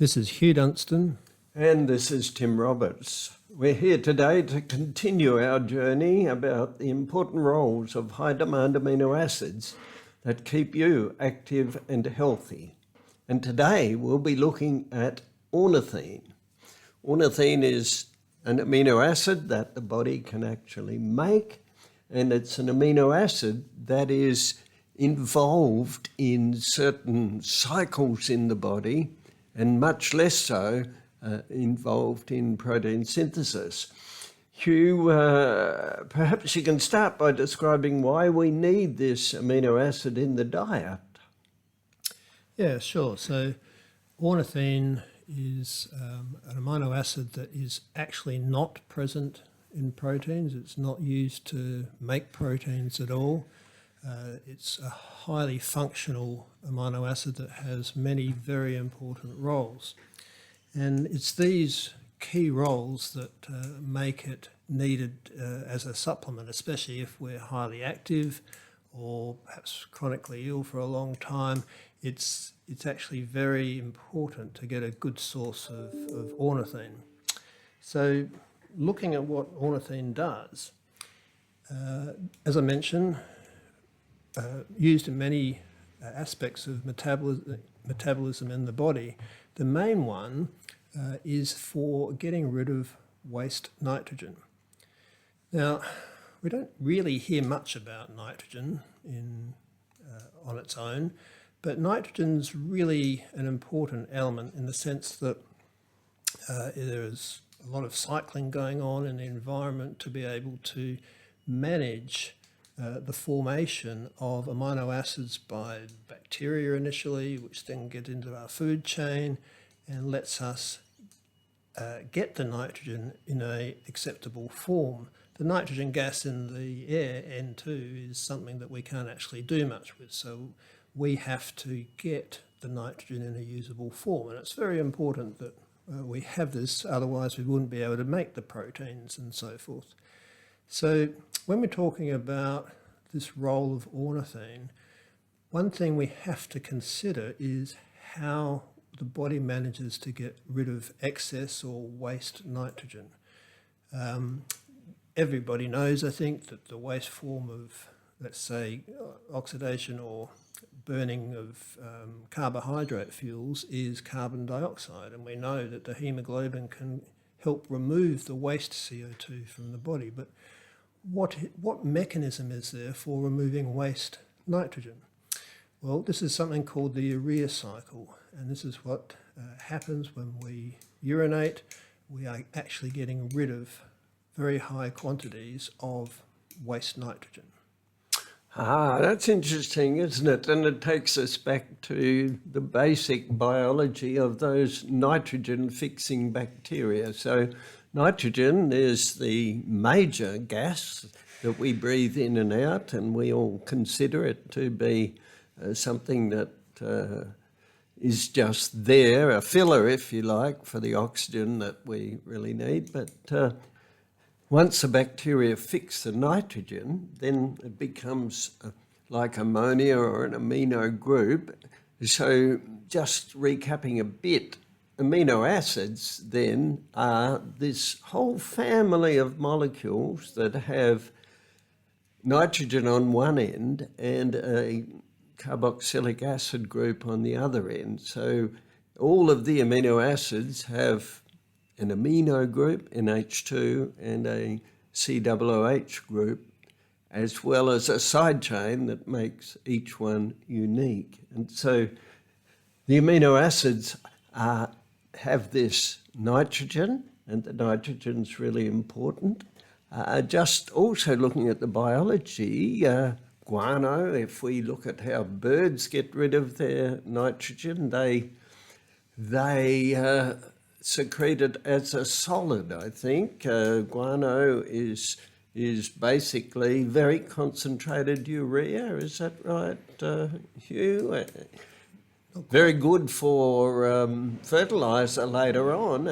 This is Hugh Dunstan. And this is Tim Roberts. We're here today to continue our journey about the important roles of high-demand amino acids that keep you active and healthy. And today we'll be looking at ornithine. Ornithine is an amino acid that the body can actually make, and it's an amino acid that is involved in certain cycles in the body and much less so involved in protein synthesis. Hugh, perhaps you can start by describing why we need this amino acid in the diet. Yeah, sure. So ornithine is an amino acid that is actually not present in proteins. It's not used to make proteins at all. It's a highly functional amino acid that has many very important roles. And it's these key roles that make it needed as a supplement, especially if we're highly active or perhaps chronically ill for a long time. It's actually very important to get a good source of ornithine. So looking at what ornithine does, as I mentioned, used in many aspects of metabolism in the body. The main one is for getting rid of waste nitrogen. Now, we don't really hear much about nitrogen on its own, but nitrogen's really an important element in the sense that there is a lot of cycling going on in the environment to be able to manage the formation of amino acids by bacteria initially, which then get into our food chain and lets us get the nitrogen in an acceptable form. The nitrogen gas in the air, N2, is something that we can't actually do much with, so we have to get the nitrogen in a usable form, and it's very important that we have this, otherwise we wouldn't be able to make the proteins and so forth. So when we're talking about this role of ornithine, one thing we have to consider is how the body manages to get rid of excess or waste nitrogen. Everybody knows, I think, that the waste form of, let's say, oxidation or burning of carbohydrate fuels is carbon dioxide, and we know that the hemoglobin can help remove the waste CO2 from the body. But what mechanism is there for removing waste nitrogen? Well, this is something called the urea cycle, and this is what happens when we urinate. We are actually getting rid of very high quantities of waste nitrogen. That's interesting, isn't it? And it takes us back to the basic biology of those nitrogen-fixing bacteria. So nitrogen is the major gas that we breathe in and out, and we all consider it to be something that is just there, a filler, if you like, for the oxygen that we really need. But once the bacteria fix the nitrogen, then it becomes like ammonia or an amino group. So just recapping a bit, amino acids then are this whole family of molecules that have nitrogen on one end and a carboxylic acid group on the other end. So all of the amino acids have an amino group, NH2, and a COOH group, as well as a side chain that makes each one unique. And so the amino acids have this nitrogen, and the nitrogen's really important. Just also looking at the biology, guano, if we look at how birds get rid of their nitrogen, they secrete it as a solid, I think. Guano is basically very concentrated urea, is that right, Hugh? Very good for fertilizer later on,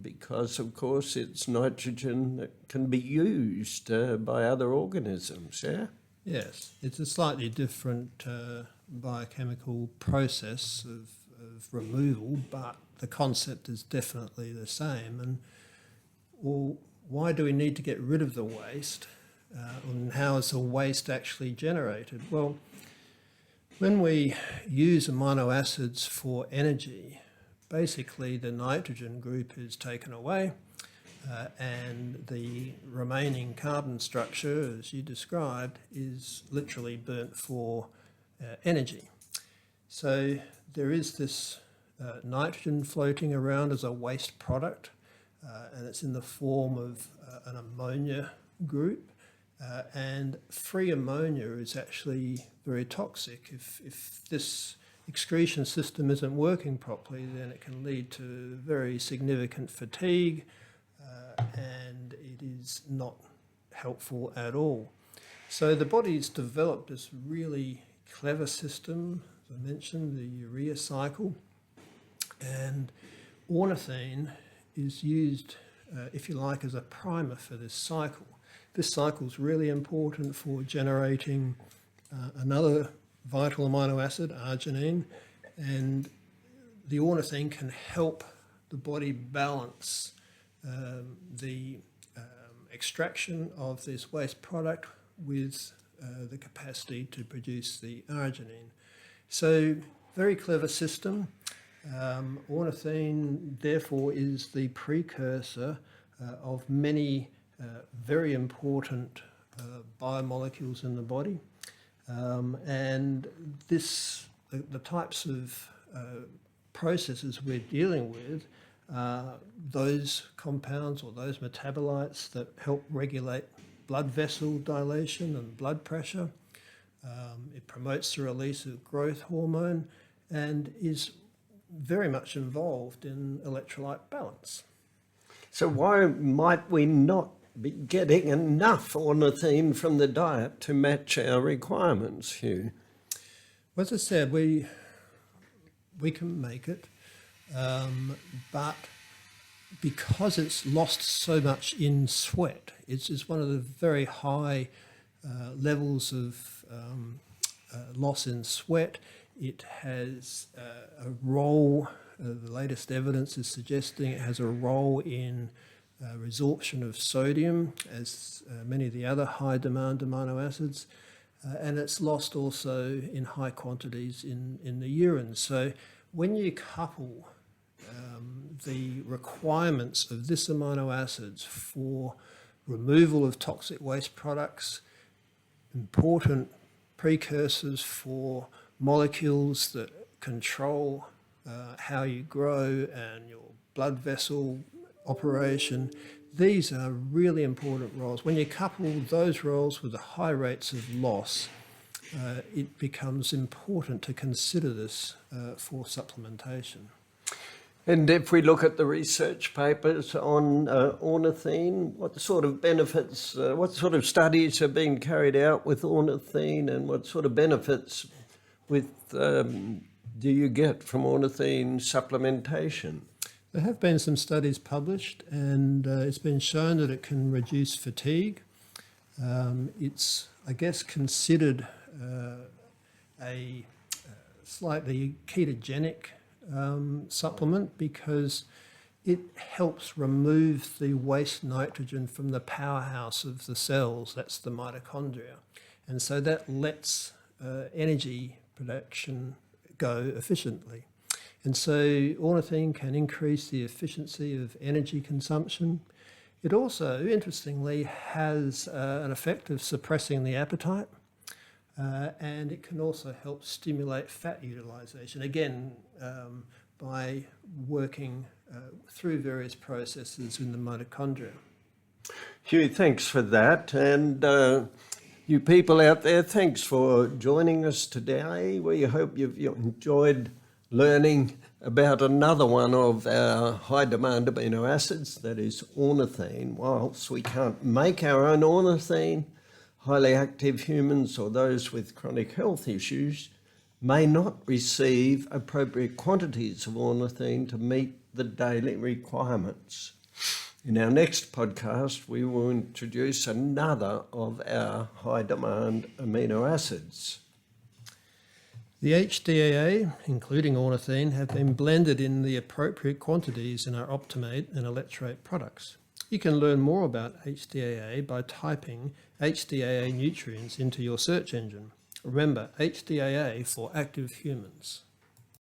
because of course it's nitrogen that can be used by other organisms, yeah? Yes, it's a slightly different biochemical process of of removal, but the concept is definitely the same. And well, why do we need to get rid of the waste? And how is the waste actually generated? Well, when we use amino acids for energy, basically the nitrogen group is taken away and the remaining carbon structure, as you described, is literally burnt for energy. So there is this nitrogen floating around as a waste product, and it's in the form of an ammonia group. And free ammonia is actually very toxic. If this excretion system isn't working properly, then it can lead to very significant fatigue, and it is not helpful at all. So the body's developed this really clever system, as I mentioned, the urea cycle, and ornithine is used, if you like, as a primer for this cycle. This cycle is really important for generating another vital amino acid, arginine, and the ornithine can help the body balance the extraction of this waste product with the capacity to produce the arginine. So, very clever system. Ornithine, therefore, is the precursor of many very important biomolecules in the body. And the types of processes we're dealing with are those compounds or those metabolites that help regulate blood vessel dilation and blood pressure. It promotes the release of growth hormone and is very much involved in electrolyte balance. So why might we not be getting enough ornithine from the diet to match our requirements, Hugh? Well, as I said, we can make it, but because it's lost so much in sweat, it's one of the very high levels of loss in sweat. It has a role, the latest evidence is suggesting it has a role in resorption of sodium, as many of the other high demand amino acids, and it's lost also in high quantities in the urine. So when you couple the requirements of this amino acids for removal of toxic waste products, important precursors for molecules that control how you grow and your blood vessel operation, these are really important roles. When you couple those roles with the high rates of loss, it becomes important to consider this for supplementation. And if we look at the research papers on ornithine, what sort of benefits, what sort of studies have been carried out with ornithine, and what sort of benefits do you get from ornithine supplementation? There have been some studies published, and it's been shown that it can reduce fatigue. It's, I guess, considered a slightly ketogenic supplement because it helps remove the waste nitrogen from the powerhouse of the cells, that's the mitochondria. And so that lets energy production go efficiently. And so ornithine can increase the efficiency of energy consumption. It also, interestingly, has an effect of suppressing the appetite, and it can also help stimulate fat utilisation, again, by working through various processes in the mitochondria. Hugh, thanks for that. And you people out there, thanks for joining us today. We hope you've enjoyed learning about another one of our high demand amino acids, that is ornithine. Whilst we can't make our own ornithine, highly active humans or those with chronic health issues may not receive appropriate quantities of ornithine to meet the daily requirements. In our next podcast, we will introduce another of our high demand amino acids. The HDAA, including ornithine, have been blended in the appropriate quantities in our Optimate and Electrate products. You can learn more about HDAA by typing HDAA nutrients into your search engine. Remember, HDAA for active humans.